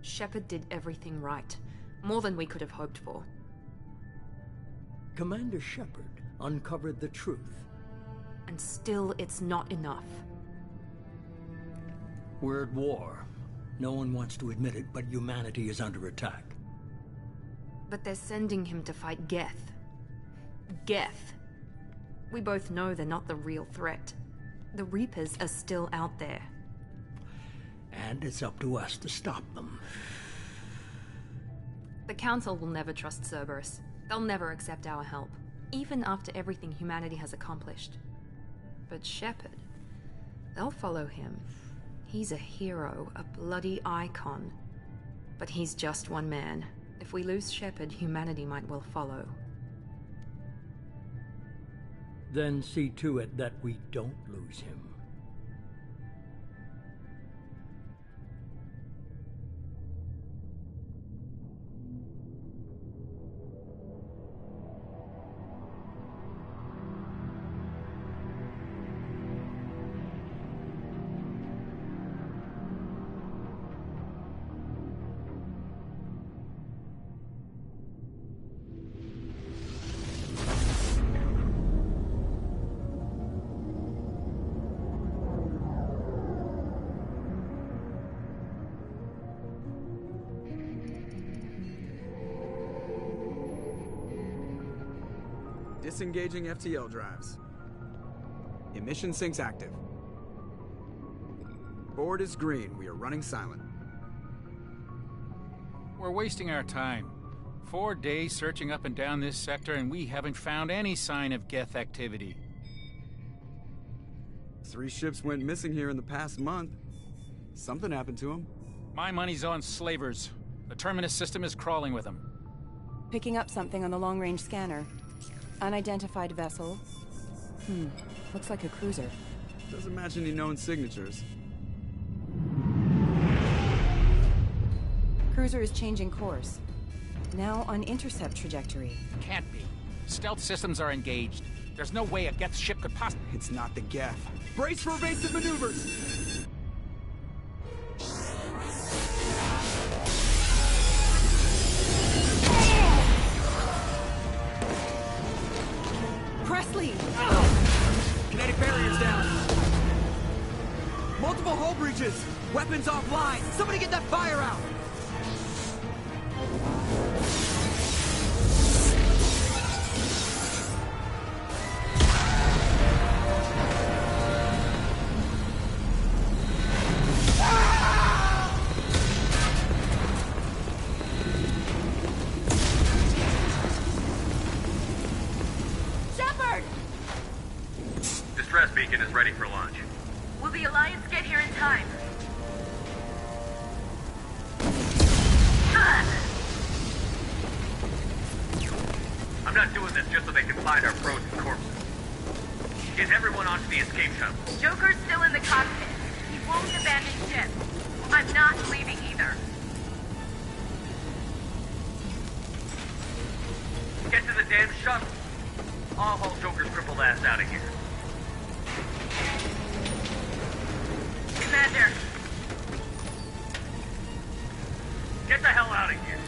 Shepard did everything right. More than we could have hoped for. Commander Shepard uncovered the truth. And still, it's not enough. We're at war. No one wants to admit it, but humanity is under attack. But they're sending him to fight Geth. Geth. We both know they're not the real threat. The Reapers are still out there. And it's up to us to stop them. The Council will never trust Cerberus. They'll never accept our help, even after everything humanity has accomplished. But Shepard, they'll follow him. He's a hero, a bloody icon. But he's just one man. If we lose Shepard, humanity might well follow. Then see to it that we don't lose him. Disengaging FTL drives. Emission sinks active. Board is green. We are running silent. We're wasting our time. 4 days searching up and down this sector, and we haven't found any sign of Geth activity. 3 ships went missing here in the past month. Something happened to them. My money's on slavers. The Terminus system is crawling with them. Picking up something on the long-range scanner. Unidentified vessel. Looks like a cruiser. Doesn't match any known signatures. Cruiser is changing course. Now on intercept trajectory. Can't be. Stealth systems are engaged. There's no way a Geth ship could possibly... It's not the Geth. Brace for evasive maneuvers! Presley! Kinetic barriers down. Multiple hull breaches. Weapons offline. Somebody get that fire out. Distress beacon is ready for launch. Will the Alliance get here in time? I'm not doing this just so they can find our frozen corpses. Get everyone onto the escape shuttle. Joker's still in the cockpit. He won't abandon ship. I'm not leaving either. Get to the damn shuttle. I'll haul Joker's crippled ass out of here. Commander. Get the hell out of here.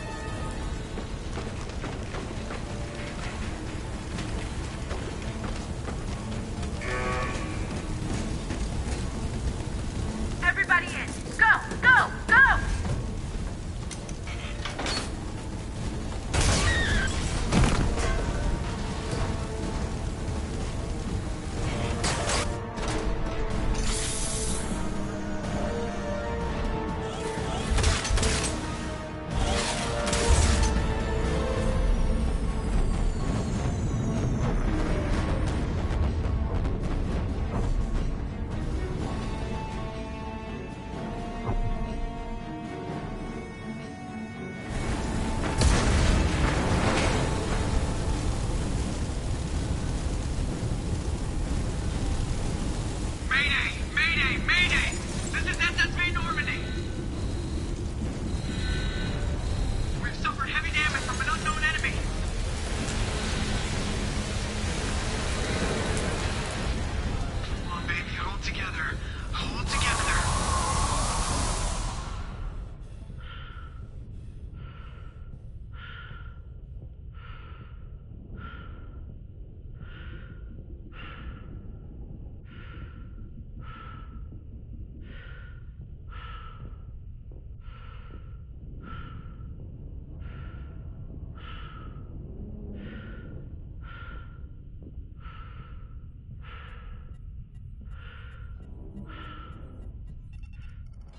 Everybody in. Go! Go! Go!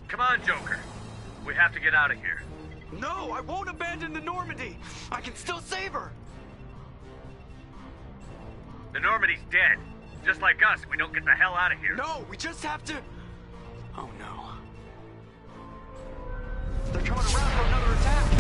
Come on, Joker. We have to get out of here. No, I won't abandon the Normandy. I can still save her. The Normandy's dead. Just like us, we don't get the hell out of here. No, we just have to... Oh no. They're coming around for another attack.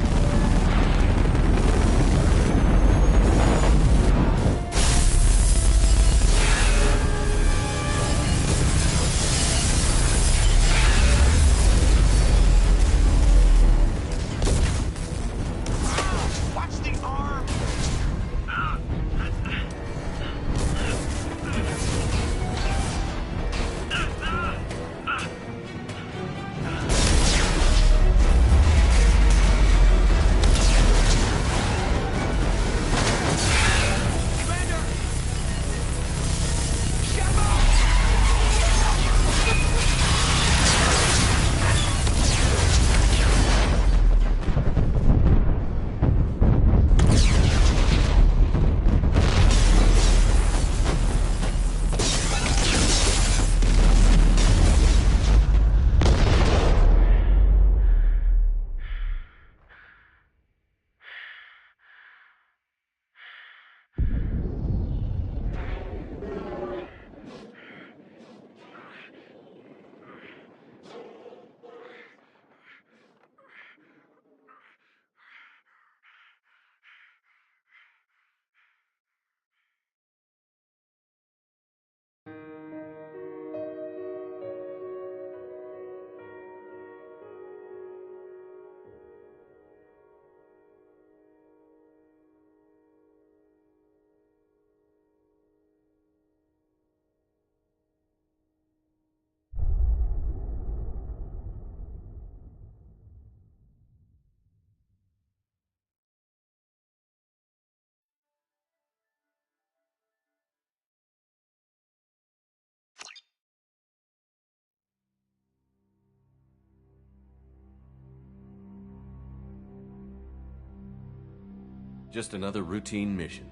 Just another routine mission.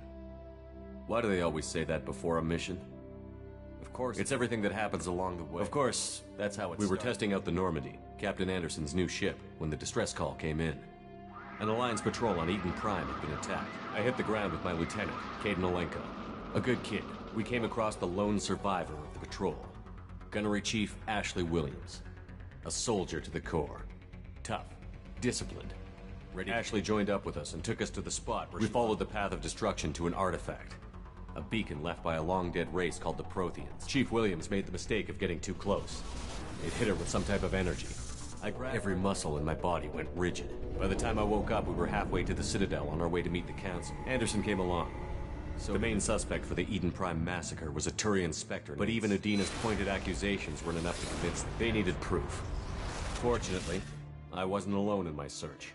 Why do they always say that before a mission? Of course, it's everything that happens along the way. Of course, that's how it We were testing out the Normandy, Captain Anderson's new ship, when the distress call came in. An Alliance patrol on Eden Prime had been attacked. I hit the ground with my lieutenant, Caden Olenko. A good kid. We came across the lone survivor of the patrol. Gunnery Chief Ashley Williams. A soldier to the core. Tough. Disciplined. Ready. Ashley joined up with us and took us to the spot where we followed the path of destruction to an artifact. A beacon left by a long-dead race called the Protheans. Chief Williams made the mistake of getting too close. It hit her with some type of energy. Every muscle in my body went rigid. By the time I woke up, we were halfway to the Citadel on our way to meet the Council. Anderson came along. So the main suspect for the Eden Prime massacre was a Turian Spectre. But even Udina's pointed accusations weren't enough to convince them. They needed proof. Fortunately, I wasn't alone in my search.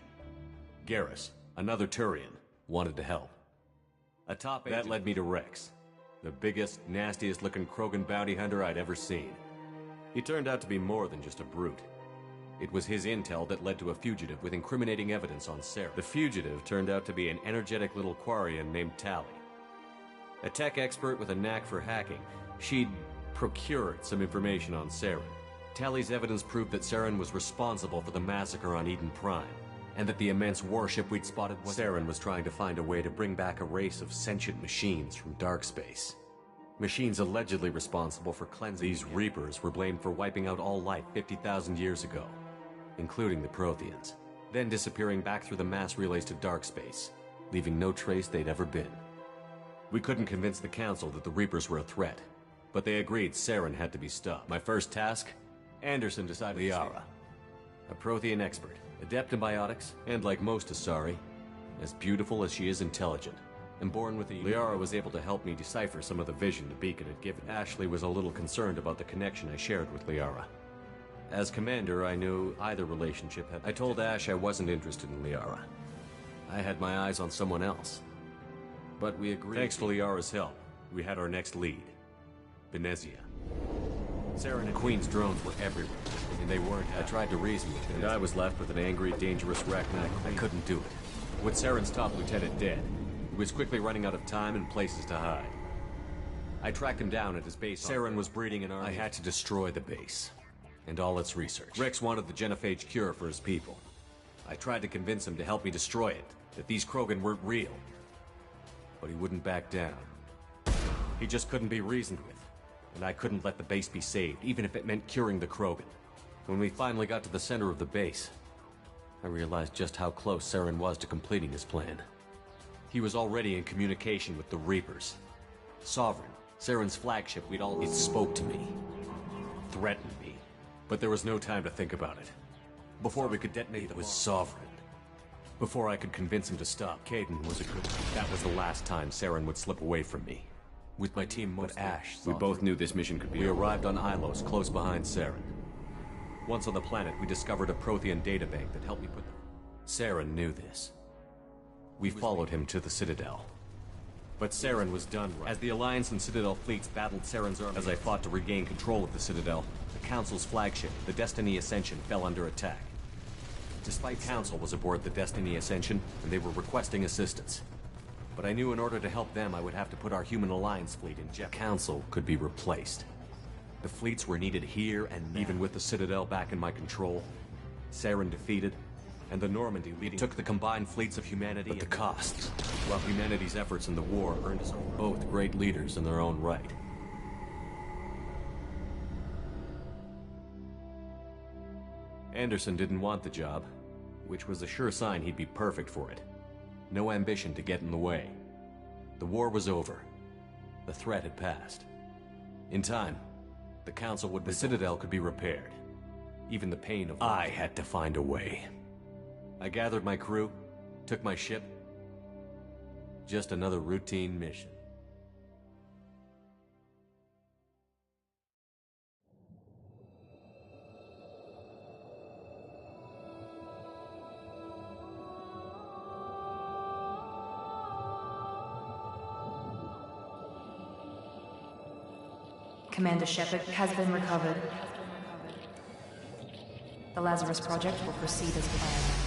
Garrus, another Turian, wanted to help. A top agent. That led me to Rex, the biggest, nastiest-looking Krogan bounty hunter I'd ever seen. He turned out to be more than just a brute. It was his intel that led to a fugitive with incriminating evidence on Sarah. The fugitive turned out to be an energetic little Quarian named Tally. A tech expert with a knack for hacking, she'd procured some information on Saren. Tally's evidence proved that Saren was responsible for the massacre on Eden Prime, and that the immense warship we'd spotted was... Saren was trying to find a way to bring back a race of sentient machines from dark space. Machines allegedly responsible for cleansing. These Reapers were blamed for wiping out all life 50,000 years ago, including the Protheans, then disappearing back through the mass relays to dark space, leaving no trace they'd ever been. We couldn't convince the Council that the Reapers were a threat, but they agreed Saren had to be stopped. My first task? Anderson decided Liara, a Prothean expert, adept in biotics, and like most Asari, as beautiful as she is intelligent, and born with the... Liara was able to help me decipher some of the vision the beacon had given. Ashley was a little concerned about the connection I shared with Liara. As commander, I knew either relationship had... I told Ash I wasn't interested in Liara. I had my eyes on someone else. But we agreed. Thanks to Liara's help, we had our next lead. Benezia. Saren and Queen's drones were everywhere, and they weren't... I tried to reason with him, and I was left with an angry, dangerous wreck, and I couldn't do it. With Saren's top lieutenant dead, he was quickly running out of time and places to hide. I tracked him down at his base. Saren was breeding an army. I had to destroy the base. and all its research. Rex wanted the genophage cure for his people. I tried to convince him to help me destroy it, that these Krogan weren't real. But he wouldn't back down. He just couldn't be reasoned with, and I couldn't let the base be saved, even if it meant curing the Krogan. When we finally got to the center of the base, I realized just how close Saren was to completing his plan. He was already in communication with the Reapers. Sovereign, Saren's flagship, it spoke to me. Threatened me. But there was no time to think about it. Before we could detonate, it was Sovereign. Before I could convince him to stop, Caden was a good... That was the last time Saren would slip away from me. With my team mostly, Ash, we both knew this mission could be... We arrived on Ilos, close behind Saren. Once on the planet, we discovered a Prothean databank that helped me put... Saren knew this. We followed him to the Citadel. But Saren was done right. As the Alliance and Citadel fleets battled Saren's army, as I fought to regain control of the Citadel, the Council's flagship, the Destiny Ascension, fell under attack. Despite Council was aboard the Destiny Ascension, and they were requesting assistance. But I knew in order to help them, I would have to put our human Alliance fleet in jeopardy. Council could be replaced. The fleets were needed here and now. Even with the Citadel back in my control, Saren defeated, and the Normandy leading took the combined fleets of humanity. But the costs, while humanity's efforts in the war earned us both great leaders in their own right. Anderson didn't want the job, which was a sure sign he'd be perfect for it. No ambition to get in the way. The war was over. The threat had passed. In time, the Council would... The Citadel could be repaired. Even the pain of... I had to find a way. I gathered my crew, took my ship. Just another routine mission. Commander Shepard has been recovered. The Lazarus Project will proceed as planned.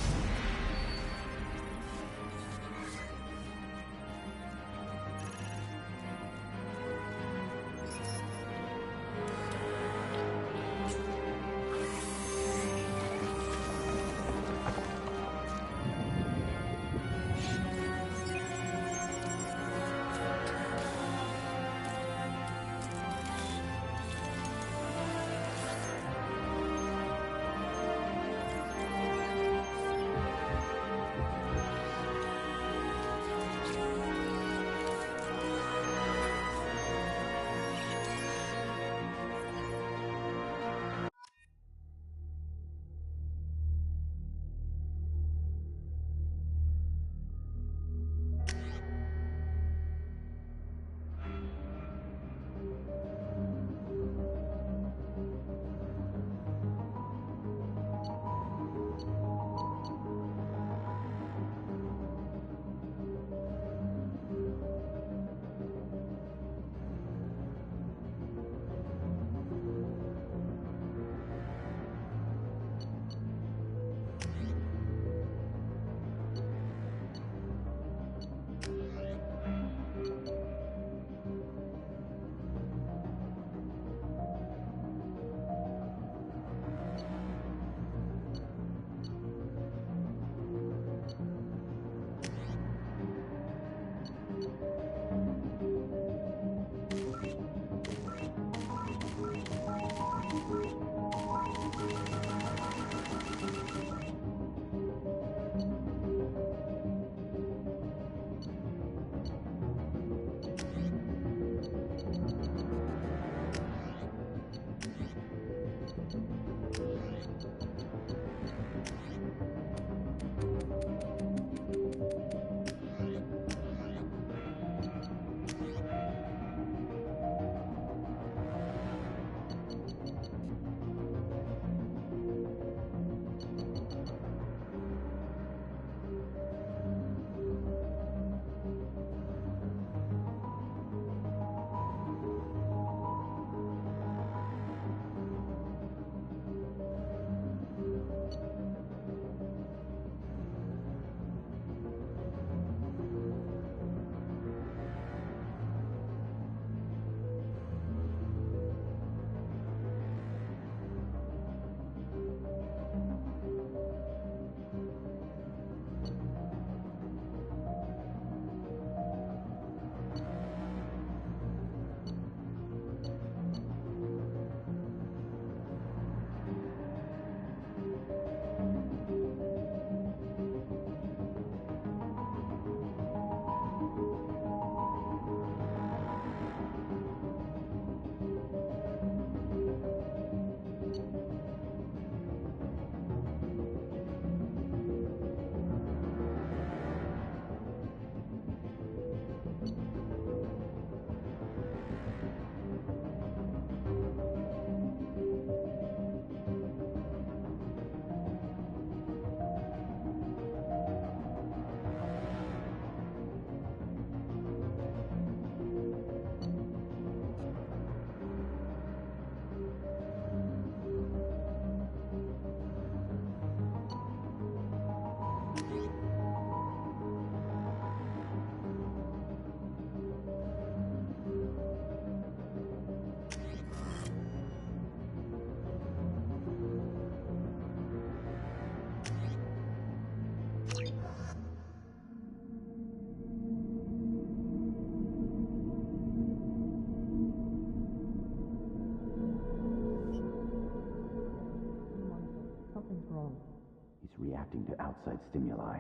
He's reacting to outside stimuli,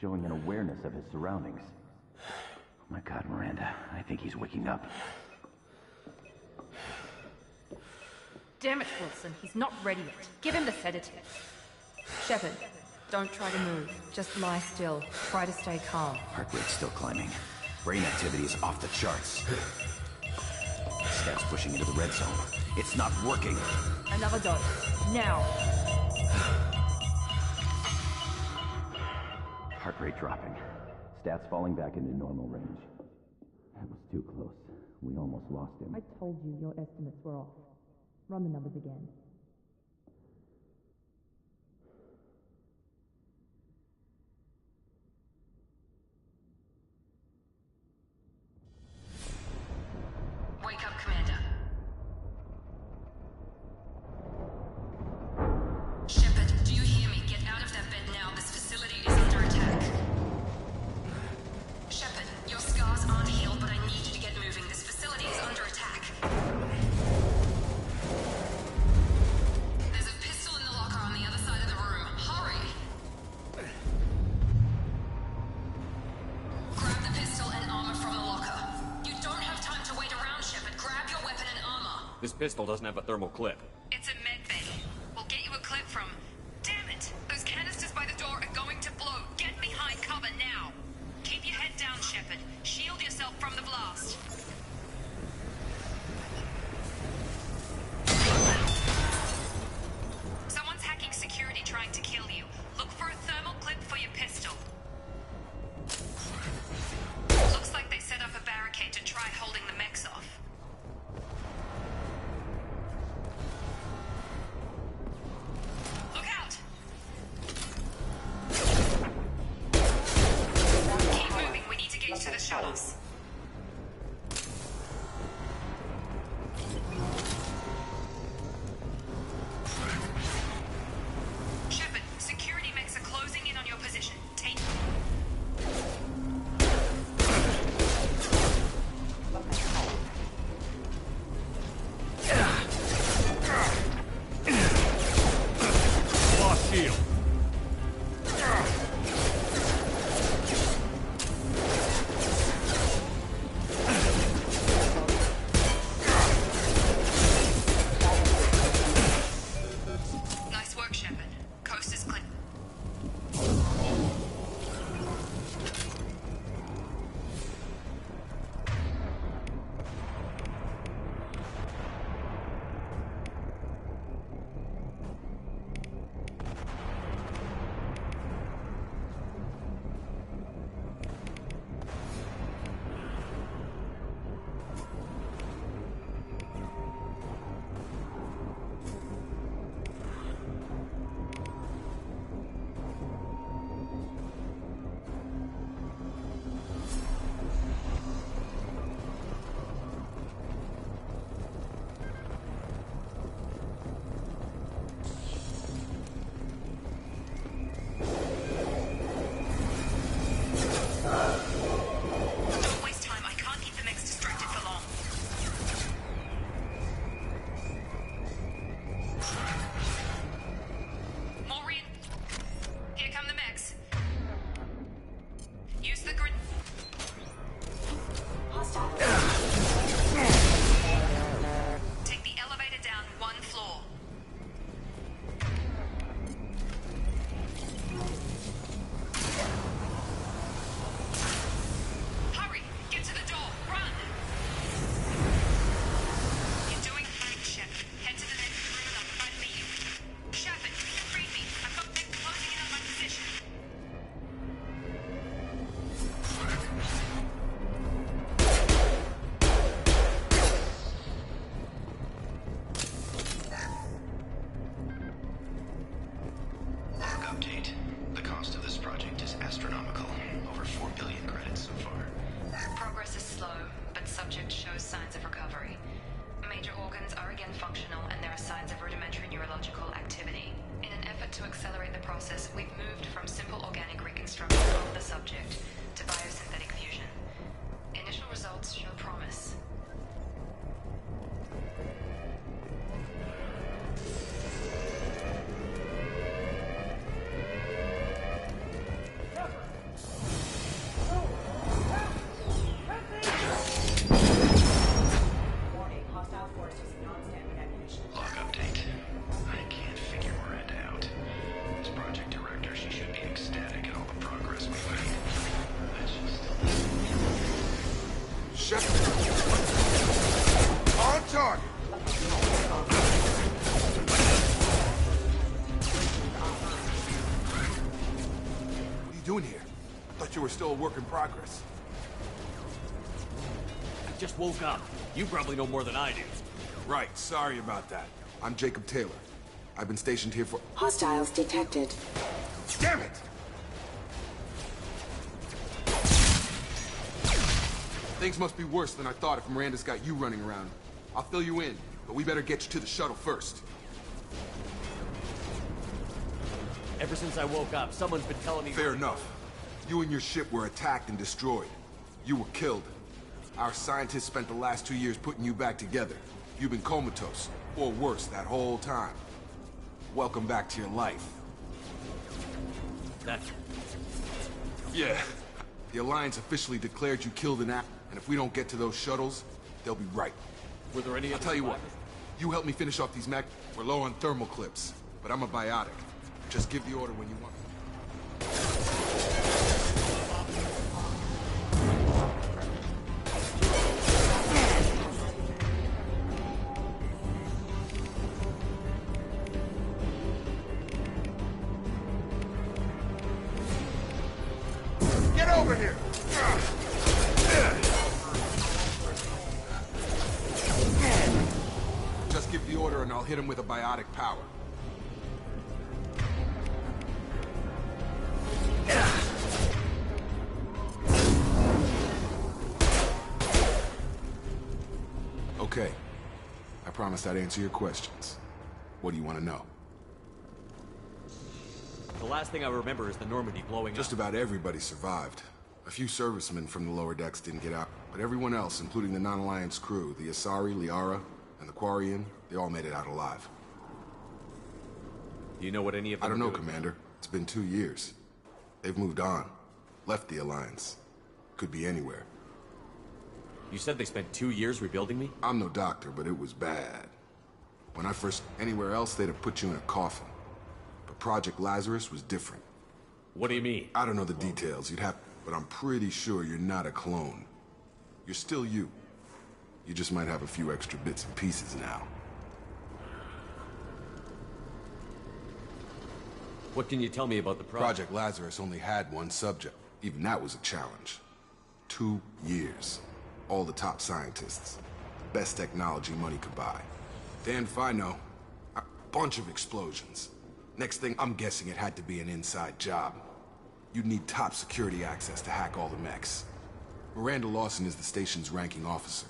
showing an awareness of his surroundings. Oh my God, Miranda, I think he's waking up. Damn it, Wilson, he's not ready yet. Give him the sedative. Shepard, don't try to move. Just lie still. Try to stay calm. Heart rate's still climbing. Brain activity is off the charts. Stab's pushing into the red zone. It's not working. Another dose. Now. Heart rate dropping. Stats falling back into normal range. That was too close. We almost lost him. I told you your estimates were off. Run the numbers again. Wake up, Commander. Shepard, do you hear me? Get out of that bed now. This facility is under attack. Shepard, your scars aren't healed, but I need you to get moving. This facility is under attack. There's a pistol in the locker on the other side of the room. Hurry! Grab the pistol and armor from the locker. You don't have time to wait around, Shepard. Grab your weapon and armor. This pistol doesn't have a thermal clip. It's a med bay. We'll get you a clip from... Damn it! Those canisters by the door are going to blow. Get behind cover now. Keep your head down, Shepard. Shield yourself from the blast. Someone's hacking security trying to kill you. Look for a thermal clip for your pistol. Looks like they set up a barricade to try holding the mechs off. Look out! Keep moving, we need to get to the shuttles. Shepard, security mechs are closing in on your position. Take... Lost shield. Nice work, Shepard. Coast is clear. Don't waste time. I can't keep the mechs distracted for long. Maureen, here come the mechs. Use the grid. Take the elevator down one floor. Hurry! Get to the door! Run! You're doing fine, Shepard. Head to the next room and I'll try to meet you. Shepard, you can read me. I've got them closing in on my position. Log update. The cost of this project is astronomical. Over 4 billion credits so far. Progress is slow, but subject shows signs of recovery. Major organs are again functional, and there are signs of rudimentary neurological activity. In an effort to accelerate the process, we've moved from simple organic reconstruction of the subject to biosynthetic fusion. Initial results show promise. doing here? I thought you were still a work in progress. I just woke up. You probably know more than I do. Right, sorry about that. I'm Jacob Taylor. I've been stationed here for... Hostiles detected. Damn it! Things must be worse than I thought if Miranda's got you running around. I'll fill you in, but we better get you to the shuttle first. Ever since I woke up, someone's been telling me... Fair enough. You and your ship were attacked and destroyed. You were killed. Our scientists spent the last 2 years putting you back together. You've been comatose, or worse, that whole time. Welcome back to your life. That... Yeah. The Alliance officially declared you killed in act, and if we don't get to those shuttles, they'll be right. Were there any... I'll tell you what. You help me finish off these mech. We're low on thermal clips, but I'm a biotic. Just give the order when you want. Get over here! Just give the order and I'll hit him with a biotic power. Okay. I promised I'd answer your questions. What do you want to know? The last thing I remember is the Normandy blowing Just up. about everybody survived. A few servicemen from the lower decks didn't get out, but everyone else, including the non-Alliance crew, the Asari, Liara, and the Quarian, they all made it out alive. Do you know what any of them I don't know, doing? Commander. It's been 2 years. They've moved on. Left the Alliance. Could be anywhere. You said they spent 2 years rebuilding me? I'm no doctor, but it was bad. When I first... Anywhere else, they'd have put you in a coffin. But Project Lazarus was different. What do you mean? I don't know the details. You'd have... But I'm pretty sure you're not a clone. You're still you. You just might have a few extra bits and pieces now. What can you tell me about the project? Project Lazarus only had one subject. Even that was a challenge. 2 years. All the top scientists. The best technology money could buy. Damned if I know. A bunch of explosions. Next thing, I'm guessing it had to be an inside job. You'd need top security access to hack all the mechs. Miranda Lawson is the station's ranking officer.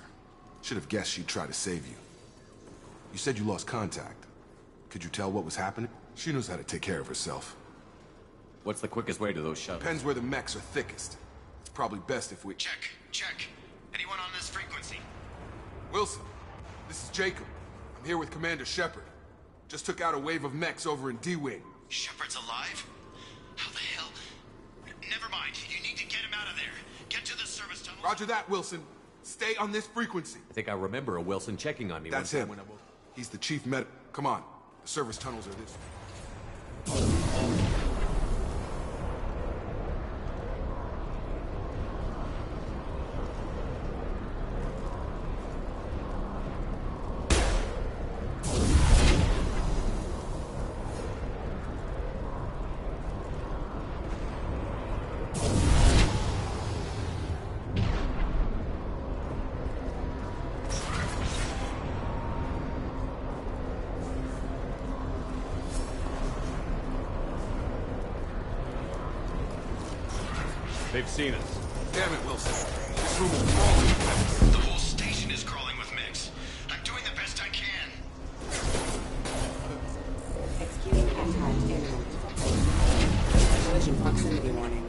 Should have guessed she'd try to save you. You said you lost contact. Could you tell what was happening? She knows how to take care of herself. What's the quickest way to those shuttles? Depends where the mechs are thickest. It's probably best if we... Check. Anyone on this frequency? Wilson, this is Jacob. I'm here with Commander Shepard. Just took out a wave of mechs over in D-Wing. Shepard's alive? How the hell? Never mind. You need to get him out of there. Get to the service tunnel. Roger that, Wilson. Stay on this frequency. I think I remember a Wilson checking on me That's one him. time when I woke. He's the chief med... Come on. The service tunnels are this... They've seen us. Damn it, Wilson. This room is crawling. The whole station is crawling with mechs. I'm doing the best I can. Executing peptide aircraft. Collision proximity warning.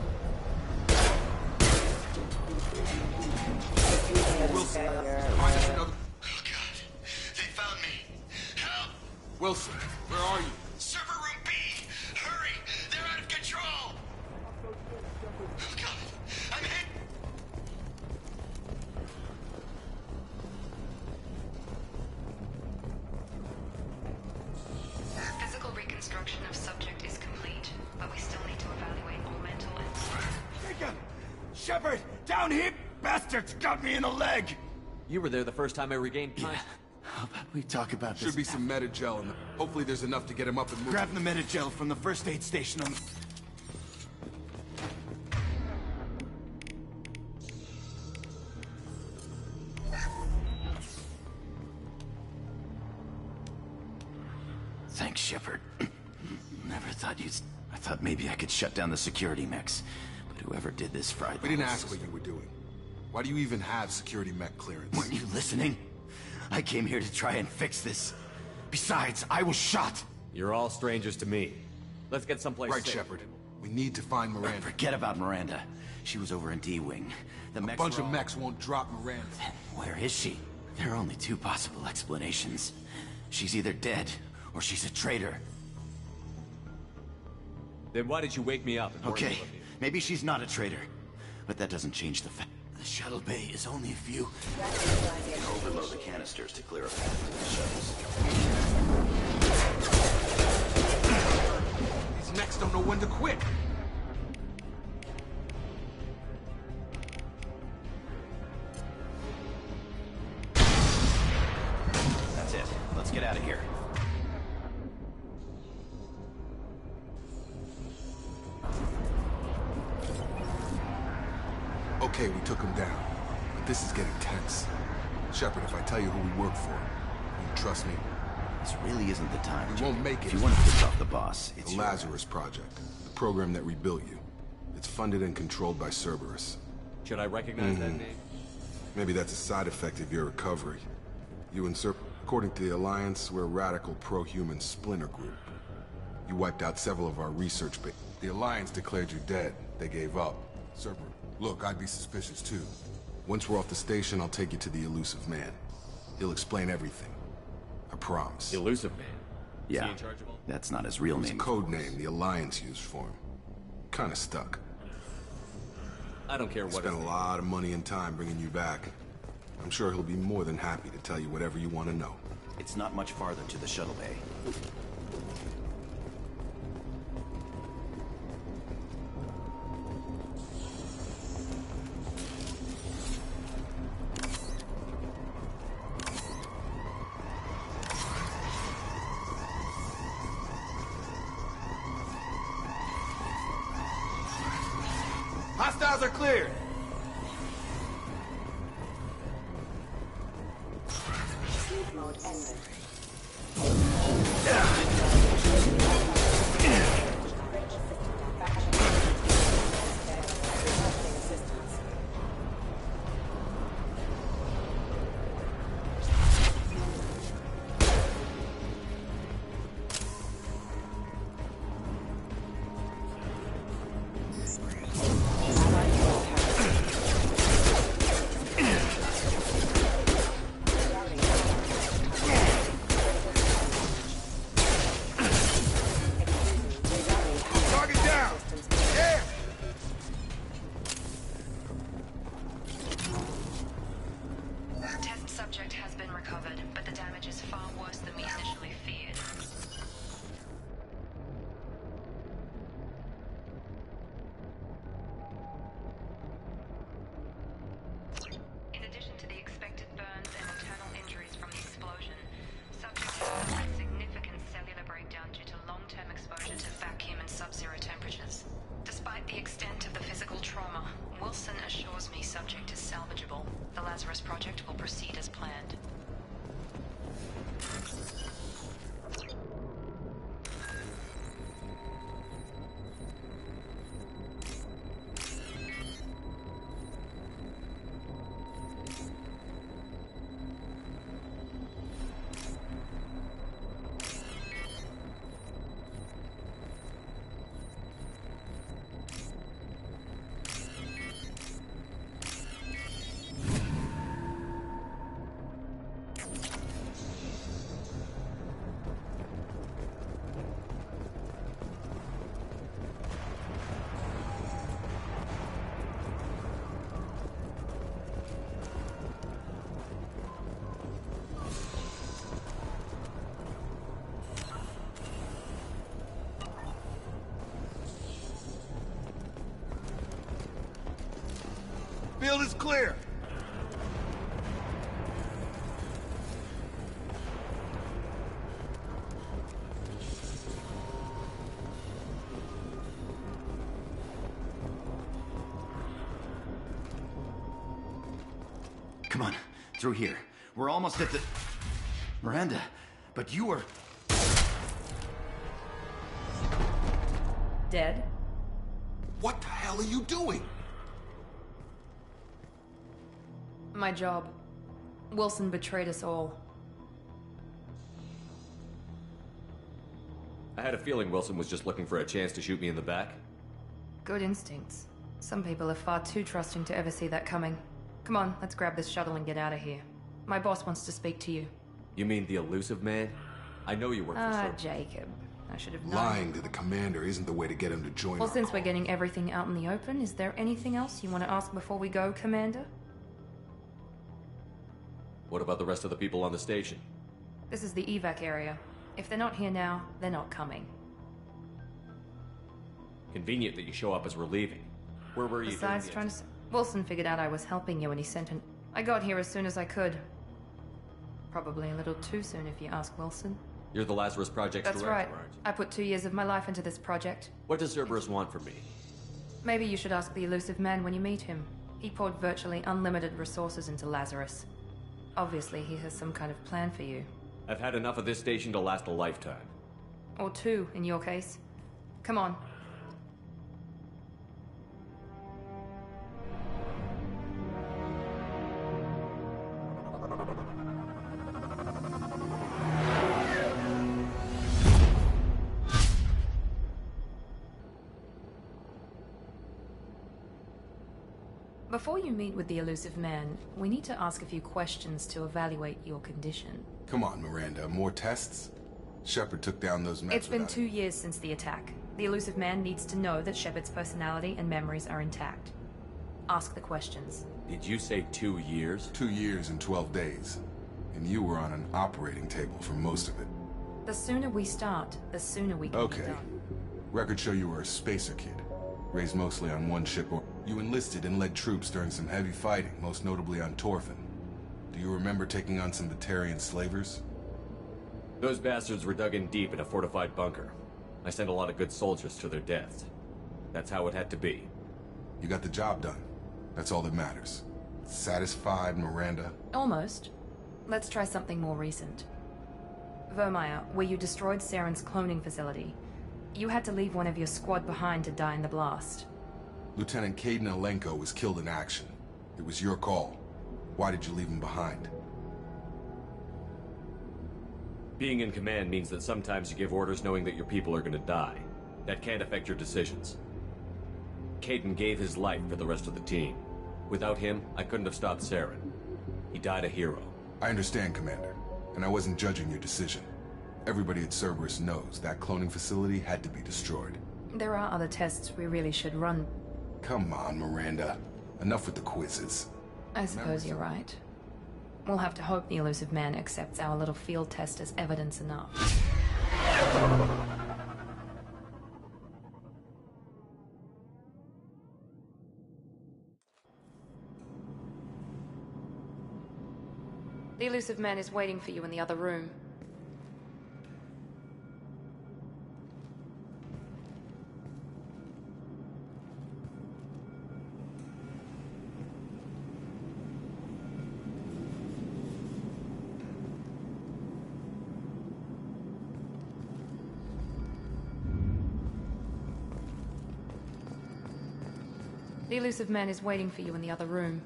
Wilson, find us another... Oh, God. They found me. Help! Wilson, where are you? Server room B! Hurry! They're out of control! Oh, God. I'm hit! Physical reconstruction of subject is complete, but we still need to evaluate all mental and... Jacob! Shepard! Down here! Bastards got me in the leg! You were there the first time I regained time. How about we talk about this? Should be some metagel in the... Hopefully there's enough to get him up and moving. Grab the metagel from the first aid station on the... Thanks, Shepard. Never thought you'd... I thought maybe I could shut down the security mechs. But whoever did this fried... We didn't ask what you were doing. Why do you even have security mech clearance? Weren't you listening? I came here to try and fix this. Besides, I was shot. You're all strangers to me. Let's get someplace Right, safe. Shepard. We need to find Miranda. Forget about Miranda. She was over in D-Wing. The A bunch of mechs won't drop Miranda. Then where is she? There are only two possible explanations. She's either dead, or she's a traitor. Then why did you wake me up? Okay, maybe she's not a traitor. But that doesn't change the fact. The shuttle bay is only a few... You can overload the canisters to clear a path to the shuttles. These mechs don't know when to quit. That's it. Let's get out of here. Okay, we took him down. But this is getting tense. Shepard, if I tell you who we work for, will you trust me? This really isn't the time. We won't make it. If you want to piss off the boss, it's the Lazarus Project. The program that rebuilt you. It's funded and controlled by Cerberus. Should I recognize that name? Maybe that's a side effect of your recovery. You and according to the Alliance, we're a radical pro-human splinter group. You wiped out several of our research The Alliance declared you dead. They gave up. Cerberus. Look, I'd be suspicious too. Once we're off the station, I'll take you to the Elusive Man. He'll explain everything. I promise. Elusive Man? Yeah, that's not his real name. It's a code name the Alliance used for him. Kinda stuck. I don't care what. Spent a lot of money and time bringing you back. I'm sure he'll be more than happy to tell you whatever you want to know. It's not much farther to the shuttle bay. Hostiles are cleared. Sleep mode ended. The Lazarus Project will proceed as planned. Field is clear. Come on, through here. We're almost at the... Miranda, but you were... Dead? What the hell are you doing? My job. Wilson betrayed us all. I had a feeling Wilson was just looking for a chance to shoot me in the back. Good instincts. Some people are far too trusting to ever see that coming. Come on, let's grab this shuttle and get out of here. My boss wants to speak to you. You mean the elusive man? I know you work for Cerberus. Jacob. I should have known. Lying to the commander isn't the way to get him to join Well, our since call. we're getting everything out in the open, is there anything else you want to ask before we go, Commander? What about the rest of the people on the station? This is the evac area. If they're not here now, they're not coming. Convenient that you show up as we're leaving. Where were you? Besides trying to... Wilson figured out I was helping you and he sent an... I got here as soon as I could. Probably a little too soon if you ask Wilson. You're the Lazarus Project's That's director, right. aren't you? I put 2 years of my life into this project. What does Cerberus want from me? Maybe you should ask the elusive man when you meet him. He poured virtually unlimited resources into Lazarus. Obviously, he has some kind of plan for you. I've had enough of this station to last a lifetime. Or 2, in your case. Come on. Before you meet with the elusive man, we need to ask a few questions to evaluate your condition. Come on, Miranda. More tests? Shepard took down those meds It's been without 2 years since the attack. The elusive man needs to know that Shepard's personality and memories are intact. Ask the questions. Did you say 2 years? 2 years and 12 days. And you were on an operating table for most of it. The sooner we start, the sooner we can be Okay. done. Records show you were a spacer kid. Raised mostly on one ship, or you enlisted and led troops during some heavy fighting, most notably on Torfin. Do you remember taking on some Batarian slavers? Those bastards were dug in deep in a fortified bunker. I sent a lot of good soldiers to their deaths. That's how it had to be. You got the job done. That's all that matters. Satisfied, Miranda? Almost. Let's try something more recent. Vermeer, where you destroyed Saren's cloning facility. You had to leave one of your squad behind to die in the blast. Lieutenant Caden Alenko was killed in action. It was your call. Why did you leave him behind? Being in command means that sometimes you give orders knowing that your people are gonna die. That can't affect your decisions. Caden gave his life for the rest of the team. Without him, I couldn't have stopped Saren. He died a hero. I understand, Commander, and I wasn't judging your decision. Everybody at Cerberus knows that cloning facility had to be destroyed. There are other tests we really should run. Come on, Miranda. Enough with the quizzes. I suppose you're right. We'll have to hope the elusive man accepts our little field test as evidence enough. The elusive man is waiting for you in the other room. The elusive man is waiting for you in the other room.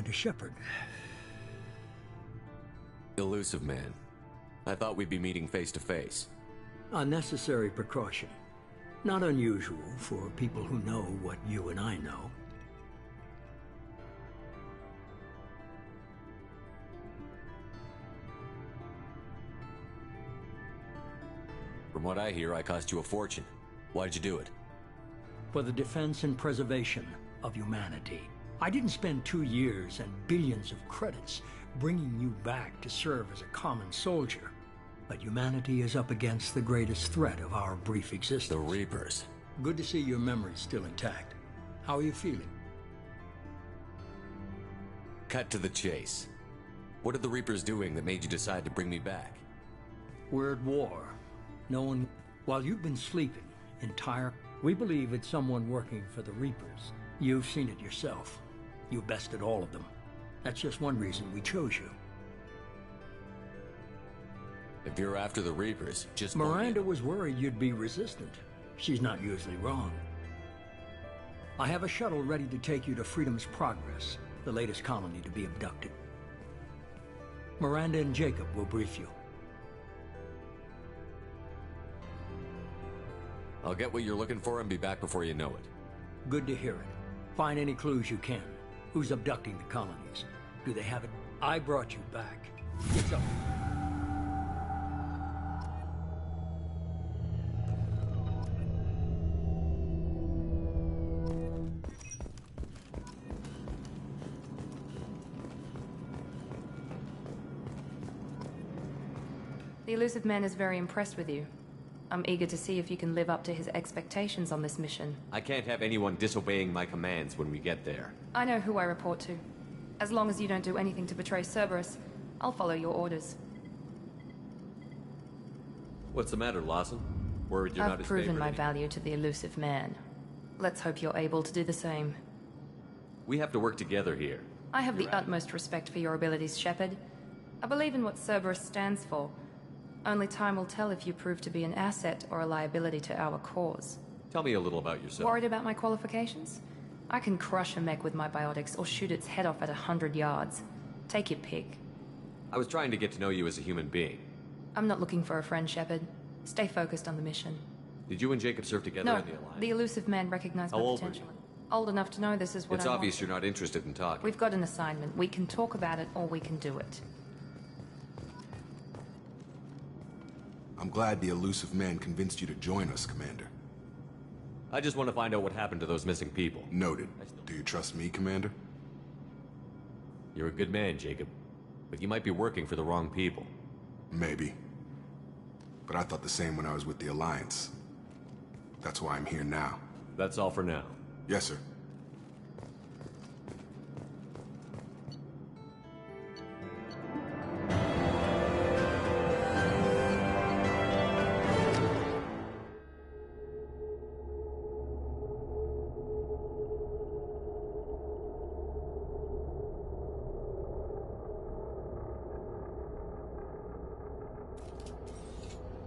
Commander Shepard. Elusive man. I thought we'd be meeting face to face. A necessary precaution. Not unusual for people who know what you and I know. From what I hear, I cost you a fortune. Why'd you do it? For the defense and preservation of humanity. I didn't spend 2 years and billions of credits bringing you back to serve as a common soldier. But humanity is up against the greatest threat of our brief existence. The Reapers. Good to see your memory's still intact. How are you feeling? Cut to the chase. What are the Reapers doing that made you decide to bring me back? We're at war. No one... While you've been sleeping, we believe it's someone working for the Reapers. You've seen it yourself. You bested all of them. That's just one reason we chose you. If you're after the Reapers, just... Miranda was worried you'd be resistant. She's not usually wrong. I have a shuttle ready to take you to Freedom's Progress, the latest colony to be abducted. Miranda and Jacob will brief you. I'll get what you're looking for and be back before you know it. Good to hear it. Find any clues you can. Who's abducting the colonies? Do they have it? I brought you back. It's up. The Elusive Man is very impressed with you. I'm eager to see if you can live up to his expectations on this mission. I can't have anyone disobeying my commands when we get there. I know who I report to. As long as you don't do anything to betray Cerberus, I'll follow your orders. What's the matter, Lawson? Worried you're not I've his proven favorite my anymore? value to the Elusive Man. Let's hope you're able to do the same. We have to work together here. I have the utmost respect for your abilities, Shepard. I believe in what Cerberus stands for. Only time will tell if you prove to be an asset or a liability to our cause. Tell me a little about yourself. Worried about my qualifications? I can crush a mech with my biotics or shoot its head off at 100 yards. Take your pick. I was trying to get to know you as a human being. I'm not looking for a friend, Shepard. Stay focused on the mission. Did you and Jacob serve together No, in the Alliance? the Elusive Man recognized How my old were potential. Old enough to know this is what It's I want. obvious you're not interested in talking. We've got an assignment. We can talk about it or we can do it. I'm glad the Elusive Man convinced you to join us, Commander. I just want to find out what happened to those missing people. Noted. Do you trust me, Commander? You're a good man, Jacob. But you might be working for the wrong people. Maybe. But I thought the same when I was with the Alliance. That's why I'm here now. That's all for now. Yes, sir.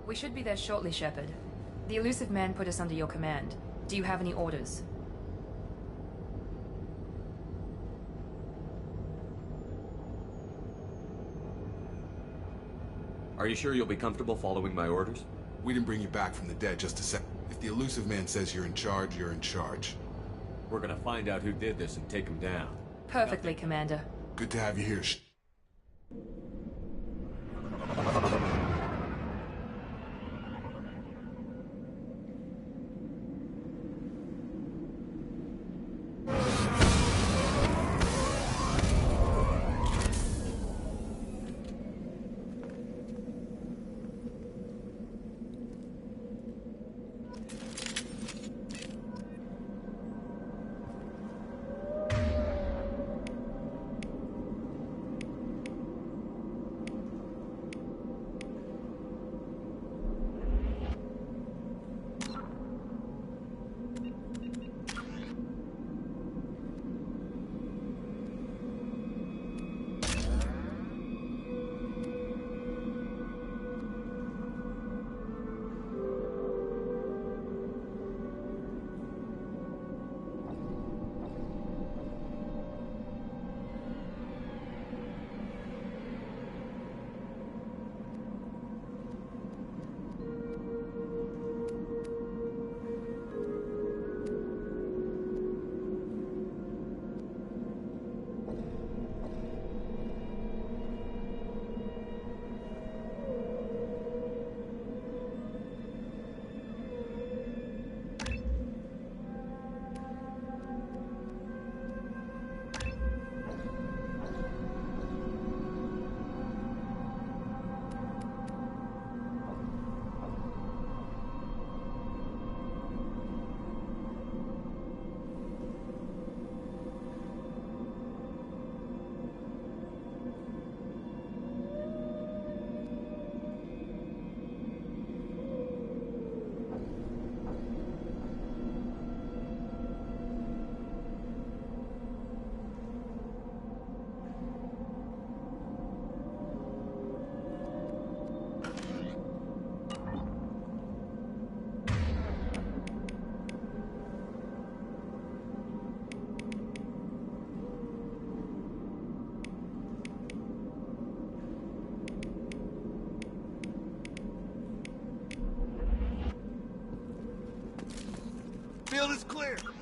We should be there shortly, Shepard. The Elusive Man put us under your command. Do you have any orders? Are you sure you'll be comfortable following my orders? We didn't bring you back from the dead just to say... If the Elusive Man says you're in charge, you're in charge. We're gonna find out who did this and take him down. Perfectly, Commander. Good to have you here, clear.